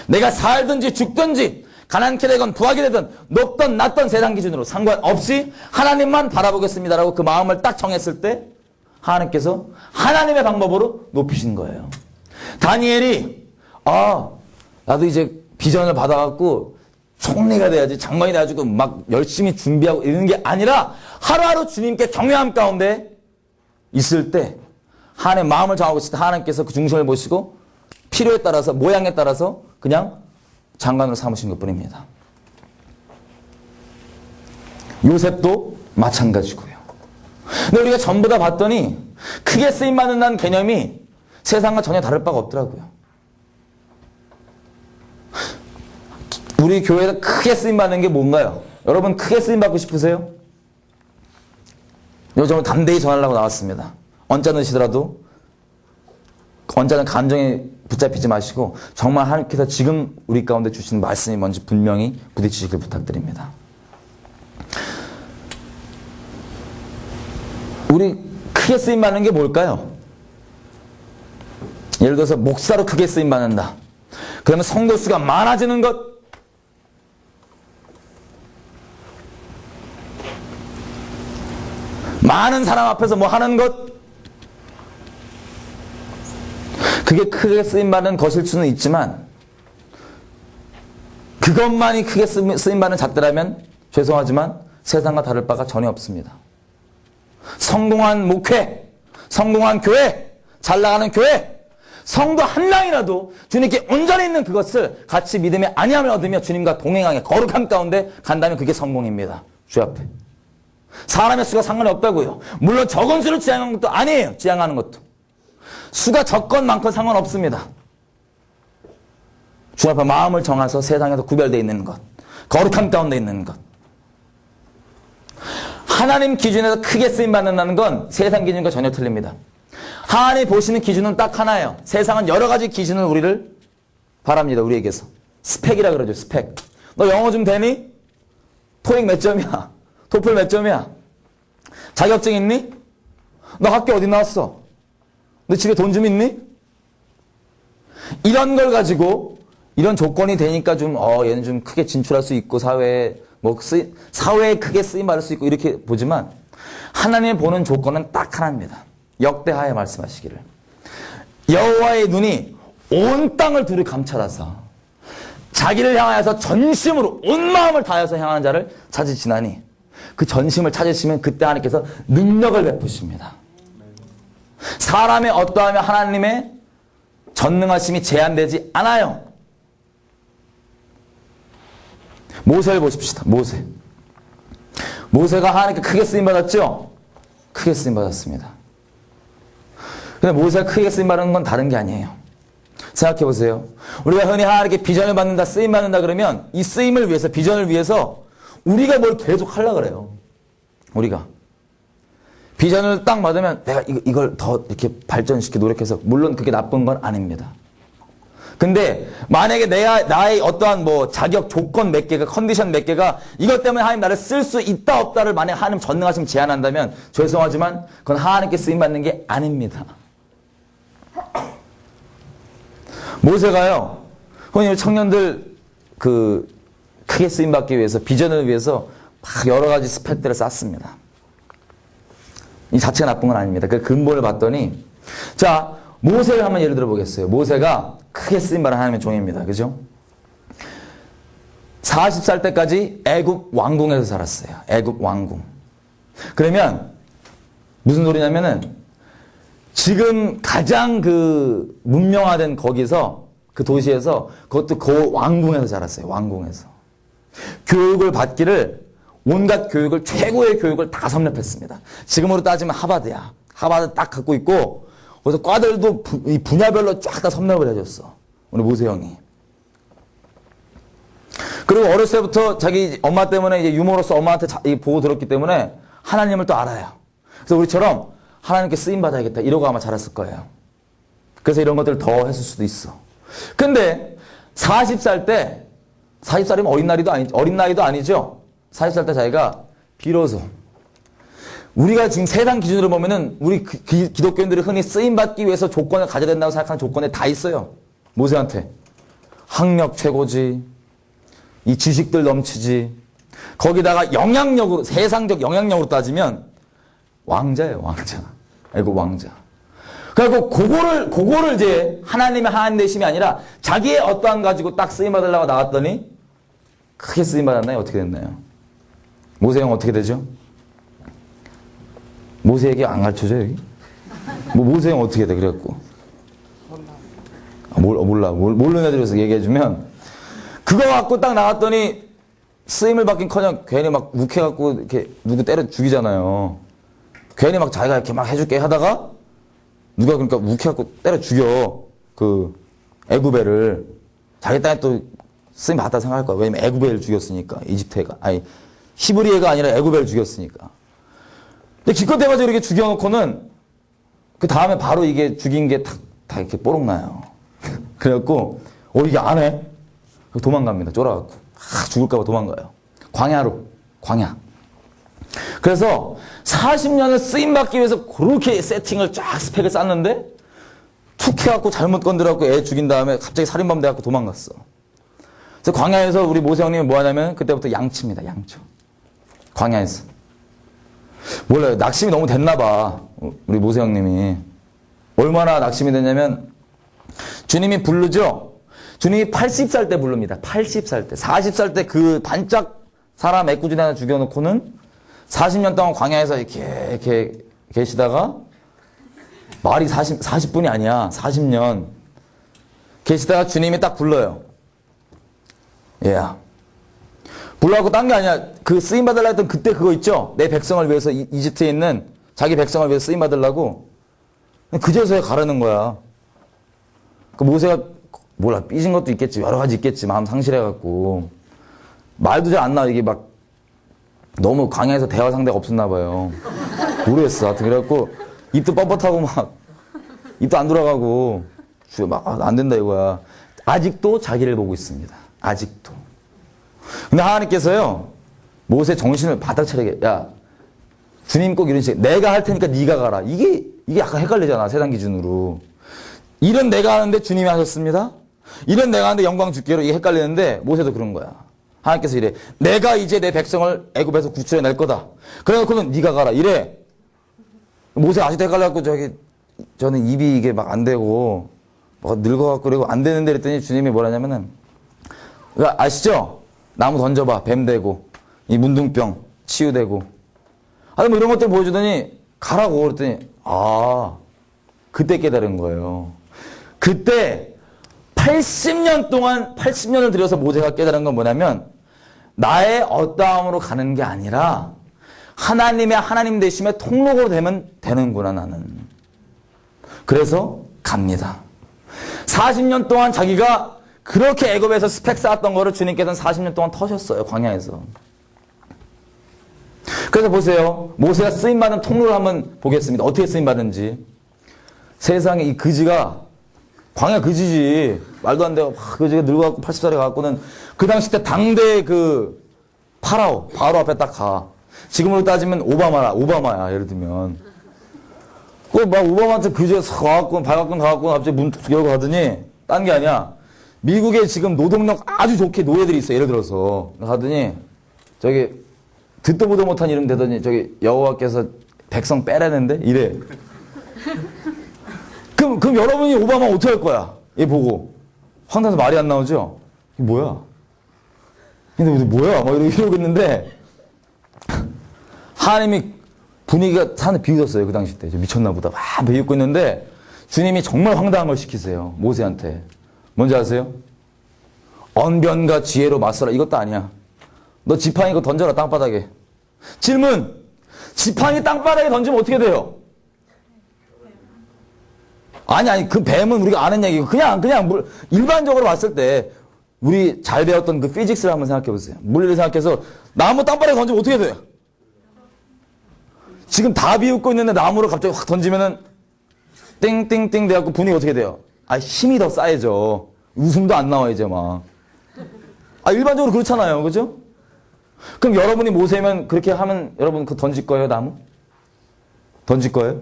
내가 살든지 죽든지 가난케 되건 부하게 되든 높든 낮든 세상 기준으로 상관없이 하나님만 바라보겠습니다라고 그 마음을 딱 정했을 때 하나님께서 하나님의 방법으로 높이신 거예요. 다니엘이 나도 이제 비전을 받아갖고 총리가 돼야지, 장관이 돼가지고 막 열심히 준비하고 이러는 게 아니라 하루하루 주님께 경외함 가운데 있을 때 하나님의 마음을 정하고 있을 때 하나님께서 그 중심을 보시고 필요에 따라서 모양에 따라서 그냥 장관으로 삼으신 것뿐입니다. 요셉도 마찬가지고요. 근데 우리가 전부 다 봤더니 크게 쓰임받는다는 개념이 세상과 전혀 다를 바가 없더라고요. 우리 교회에서 크게 쓰임받는 게 뭔가요? 여러분 크게 쓰임받고 싶으세요? 요즘은 담대히 전하려고 나왔습니다. 언짢으시더라도 언짢은 감정에 붙잡히지 마시고 정말 하나님께서 지금 우리 가운데 주시는 말씀이 뭔지 분명히 부딪히시길 부탁드립니다. 우리 크게 쓰임받는 게 뭘까요? 예를 들어서 목사로 크게 쓰임받는다. 그러면 성도 수가 많아지는 것, 많은 사람 앞에서 뭐 하는 것, 그게 크게 쓰임받는 것일 수는 있지만 그것만이 크게 쓰임받는 잣대라면 죄송하지만 세상과 다를 바가 전혀 없습니다. 성공한 목회, 성공한 교회, 잘 나가는 교회, 성도 한 명이라도 주님께 온전히 있는 그것을 같이 믿음의 안위함을 얻으며 주님과 동행하게 거룩함 가운데 간다면 그게 성공입니다. 주 앞에. 사람의 수가 상관이 없다고요. 물론 적은 수를 지향하는 것도 아니에요. 지향하는 것도. 수가 적건 많건 상관없습니다. 주 앞에 마음을 정해서 세상에서 구별되어 있는 것, 거룩함 가운데 있는 것. 하나님 기준에서 크게 쓰임받는다는 건 세상 기준과 전혀 틀립니다. 하나님 보시는 기준은 딱 하나예요. 세상은 여러 가지 기준을 우리를 바랍니다. 우리에게서. 스펙이라 그러죠. 스펙. 너 영어 좀 되니? 토익 몇 점이야? 토플 몇 점이야? 자격증 있니? 너 학교 어디 나왔어? 너 집에 돈 좀 있니? 이런 걸 가지고 이런 조건이 되니까 좀 얘는 좀 크게 진출할 수 있고 사회에 크게 쓰임받을 수 있고 이렇게 보지만 하나님이 보는 조건은 딱 하나입니다. 역대하에 말씀하시기를 여호와의 눈이 온 땅을 두루 감찰하사 자기를 향하여서 전심으로 온 마음을 다해서 향하는 자를 찾으시나니 그 전심을 찾으시면 그때 하나님께서 능력을 베푸십니다. 사람의 어떠하며 하나님의 전능하심이 제한되지 않아요. 모세를 보십시다. 모세가 하나님께 크게 쓰임받았죠? 크게 쓰임받았습니다. 근데 모세가 크게 쓰임받는 건 다른 게 아니에요. 생각해 보세요. 우리가 흔히 하나님께 비전을 받는다, 쓰임받는다 그러면 이 쓰임을 위해서, 비전을 위해서 우리가 뭘 계속 하려고 그래요. 우리가. 비전을 딱 받으면 내가 이걸 더 이렇게 발전시켜 노력해서, 물론 그게 나쁜 건 아닙니다. 근데 만약에 나의 어떠한 뭐 자격 조건 몇 개가, 컨디션 몇 개가 이것 때문에 하나님 나를 쓸 수 있다 없다를 만약 하나님 전능하심 제한한다면 죄송하지만 그건 하나님께 쓰임받는 게 아닙니다. 모세가요, 흔히 청년들 크게 쓰임받기 위해서, 비전을 위해서 막 여러 가지 스펙들을 쌓습니다. 이 자체가 나쁜 건 아닙니다. 그 근본을 봤더니, 자, 모세를 한번 예를 들어 보겠어요. 모세가 크게 쓰임받은 하나님의 종입니다. 그죠? 40살 때까지 애굽 왕궁에서 살았어요. 애굽 왕궁. 그러면 무슨 소리냐면은 지금 가장 문명화된 거기서, 그 도시에서, 그것도 그 왕궁에서 자랐어요. 왕궁에서. 교육을 받기를, 온갖 교육을, 최고의 교육을 다 섭렵했습니다. 지금으로 따지면 하버드야. 하버드 딱 갖고 있고, 그래서 과들도 이 분야별로 쫙 다 섭렵을 해줬어. 우리 모세 형이. 그리고 어렸을 때부터 자기 엄마 때문에 이제 유머로서 엄마한테 보고 들었기 때문에 하나님을 또 알아요. 그래서 우리처럼 하나님께 쓰임받아야겠다 이러고 아마 자랐을 거예요. 그래서 이런 것들을 더 했을 수도 있어. 근데 40살이면 어린 나이도 아니죠. 40살 때 자기가 비로소, 우리가 지금 세상 기준으로 보면은 우리 기독교인들이 흔히 쓰임받기 위해서 조건을 가져야 된다고 생각하는 조건에 다 있어요. 모세한테. 학력 최고지. 이 지식들 넘치지. 거기다가 영향력으로, 세상적 영향력으로 따지면 왕자예요, 왕자. 아이고, 왕자. 그리고 그거를 이제 하나님의 하나님 되심이 아니라 자기의 어떠한 가지고 딱 쓰임받으려고 나왔더니 크게 쓰임받았나요? 어떻게 됐나요? 모세 형 어떻게 되죠? 모세에게 안 가르쳐줘요, 여기? 모세 형 어떻게 돼, 그래갖고. 몰라. 모르는 애들에서 얘기해주면 그거 갖고 딱 나갔더니 쓰임을 받긴커녕 괜히 막 욱해갖고 이렇게 누구 때려 죽이잖아요. 괜히 막 자기가 이렇게 막 해줄게 하다가 누가 그러니까 욱해갖고 때려 죽여. 그 애굽애를. 자기 땅에 또 쓰임 받았다 생각할 거야. 왜냐면 애굽애를 죽였으니까. 이집트애가. 아니 히브리애가 아니라 애굽애를 죽였으니까. 근데 기껏 해가지고 이렇게 죽여놓고는 그 다음에 바로 이게 죽인 게 다 이렇게 뽀록 나요. 그래갖고 이게 안 해? 도망갑니다. 쫄아갖고. 죽을까봐 도망가요. 광야로. 광야. 그래서 40년을 쓰임받기 위해서 그렇게 세팅을 쫙 스펙을 쌌는데 툭 해갖고 잘못 건드려갖고 애 죽인 다음에 갑자기 살인범 돼갖고 도망갔어. 그래서 광야에서 우리 모세 형님이 뭐 하냐면 그때부터 양치입니다. 양초. 광야에서. 몰라요. 낙심이 너무 됐나봐. 우리 모세 형님이. 얼마나 낙심이 됐냐면 주님이 부르죠. 주님이 80살 때 부릅니다. 80살 때. 40살 때 그 반짝 사람 애꿎은 하나 죽여놓고는 40년 동안 광야에서 이렇게 계시다가 말이 40분이 아니야. 40년. 계시다가 주님이 딱 불러요. 얘야. 불러갖고 딴 게 아니야. 그 쓰임받으려고 했던 그때 그거 있죠? 내 백성을 위해서 이집트에 있는 자기 백성을 위해서 쓰임받으려고 그제서야 가라는 거야. 그 모세가 몰라 삐진 것도 있겠지. 여러 가지 있겠지. 마음 상실해갖고. 말도 잘 안 나와. 이게 막 너무 광야에서 대화 상대가 없었나 봐요. 모르겠어. 하여튼 그래갖고 입도 뻣뻣하고 막 입도 안 돌아가고 막 안 된다 이거야. 아직도 자기를 보고 있습니다. 아직도. 근데 하나님께서요. 모세 정신을 바닥 차리게. 야 주님 꼭 이런 식으로 내가 할 테니까 네가 가라. 이게 약간 헷갈리잖아. 세상 기준으로. 일은 내가 하는데 주님이 하셨습니다. 일은 내가 하는데 영광 주께로 이게 헷갈리는데 모세도 그런 거야. 하나님께서 이래. 내가 이제 내 백성을 애굽에서 구출해낼 거다. 그래놓고는 네가 가라. 이래. 모세 아직도 헷갈려갖고 저는 입이 이게 막 안 되고 막 늙어갖고 그리고 안 되는데 그랬더니 주님이 뭐라냐면은 아시죠? 나무 던져봐. 뱀 되고 이 문둥병 치유되고 뭐 이런 것들 보여주더니 가라고 그랬더니 그때 깨달은 거예요. 그때 80년을 들여서 모세가 깨달은 건 뭐냐면 나의 어떠함으로 가는 게 아니라 하나님의 하나님 되심의 통로로 되면 되는구나 나는. 그래서 갑니다. 40년 동안 자기가 그렇게 애굽에서 스펙 쌓았던 거를 주님께서는 40년 동안 터셨어요. 광야에서. 그래서 보세요. 모세가 쓰임받은 통로를 한번 보겠습니다. 어떻게 쓰임받은지. 세상에 이 그지가 광야 그지지. 말도 안 되고 막 그지가 늙어갖고 80살에 가갖고는 그 당시 때 당대 그 바로 앞에 딱 가. 지금으로 따지면 오바마야 예를 들면. 그 막 오바마한테 그지가 싹 가갖고 발갖고 가갖고 갑자기 문 툭 열고 가더니 딴 게 아니야. 미국에 지금 노동력 아주 좋게 노예들이 있어. 예를 들어서 가더니 저기 듣도 보도 못한 이름 되더니 저기 여호와께서 백성 빼라는데 이래. 그럼 여러분이 오바마 어떻게 할 거야? 얘 보고 황당해서 말이 안 나오죠? 이게 뭐야? 근데 뭐야? 막 이러겠는데 하나님이 분위기가 산에 비웃었어요. 그 당시 때 미쳤나 보다 막 비웃고 있는데 주님이 정말 황당한 걸 시키세요. 모세한테. 뭔지 아세요? 언변과 지혜로 맞서라. 이것도 아니야. 너 지팡이 이거 던져라 땅바닥에. 질문. 지팡이 땅바닥에 던지면 어떻게 돼요? 아니 그 뱀은 우리가 아는 얘기고 그냥 일반적으로 봤을 때 우리 잘 배웠던 그 피직스를 한번 생각해 보세요. 물리를 생각해서 나무 땅바닥에 던지면 어떻게 돼요? 지금 다 비웃고 있는데 나무를 갑자기 확 던지면은 띵띵띵 돼갖고 분위기 어떻게 돼요? 힘이 더 쌓여져. 웃음도 안 나와 이제 막. 일반적으로 그렇잖아요. 그죠? 그럼 여러분이 모세면 그렇게 하면 여러분 그거 던질 거예요, 나무? 던질 거예요?